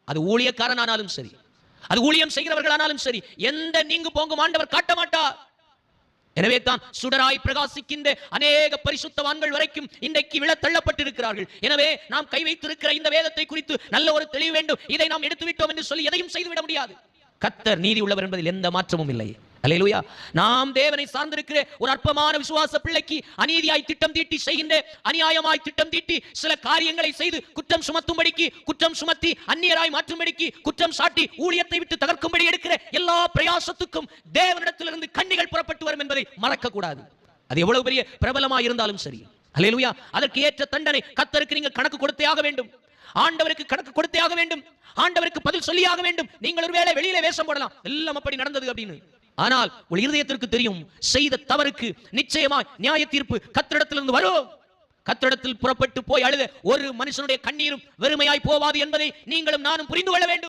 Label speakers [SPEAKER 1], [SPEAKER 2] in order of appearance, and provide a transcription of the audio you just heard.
[SPEAKER 1] அது ஊழியக்காரனானாலும் சரி, அது ஊழியம் செய்கிறவர்களானாலும் சரி, எந்த நீங்கு போங்கும் ஆண்டவர் காட்ட மாட்டார். எனவே தான் சுடராய் பிரகாசிக்கின்ற அநேக பரிசுத்தவான்கள் வரைக்கும் இன்றைக்கு விழத்தள்ளப்பட்டிருக்கிறார்கள். எனவே நாம் கை வைத்திருக்கிற இந்த வேதத்தை குறித்து நல்ல ஒரு தெளிவு வேண்டும். இதை நாம் எடுத்துவிட்டோம் என்று சொல்லி எதையும் செய்துவிட முடியாது. கர்த்தர் நீதி உள்ளவர் என்பதில் எந்த மாற்றமும் இல்லை. அல்லேலூயா. நாம் தேவனை சார்ந்திருக்கிற ஒரு அற்பமான விசுவாச பிள்ளைக்கு அநீதியாய் திட்டம் தீட்டி செய்கின்ற, அநியாயமாய் திட்டம் தீட்டி சில காரியங்களை செய்து குற்றம் சுமத்தும்படிக்கு, குற்றம் சுமத்தி அந்நியராய் மாற்றும்படிக்கு, குற்றம் சாட்டி ஊழியத்தை விட்டு தகர்க்கும்படி எடுக்கிற எல்லா பிரயாசத்துக்கும் தேவனிடத்திலிருந்து கண்ணிகள் புறப்பட்டு வரும் என்பதை மறக்க கூடாது. அது எவ்வளவு பெரிய பிரபலமாய் இருந்தாலும் சரி. அல்லேலூயா. அதற்கு ஏற்ற தண்டனை கர்த்தருக்கு நீங்கள் கணக்கு கொடுத்தே ஆக வேண்டும். ஆண்டவருக்கு கணக்கு கொடுத்தே ஆக வேண்டும். ஆண்டவருக்கு பதில் சொல்லியாக வேண்டும். நீங்கள் ஒருவேளை வெளியில வேஷம் போடலாம், எல்லாம் அப்படி நடந்தது அப்படின்னு. ஆனால் உங்கள் இருதயத்திற்கு தெரியும், செய்த தவறுக்கு நிச்சயமாய் நியாய தீர்ப்பு கர்த்தரிடத்திலிருந்து வரும். கர்த்தரிடத்தில் புறப்பட்டு போய் அழுத ஒரு மனுஷனுடைய கண்ணீரும் வெறுமையாய் போவாது என்பதை நீங்களும் நானும் புரிந்து கொள்ள வேண்டும்.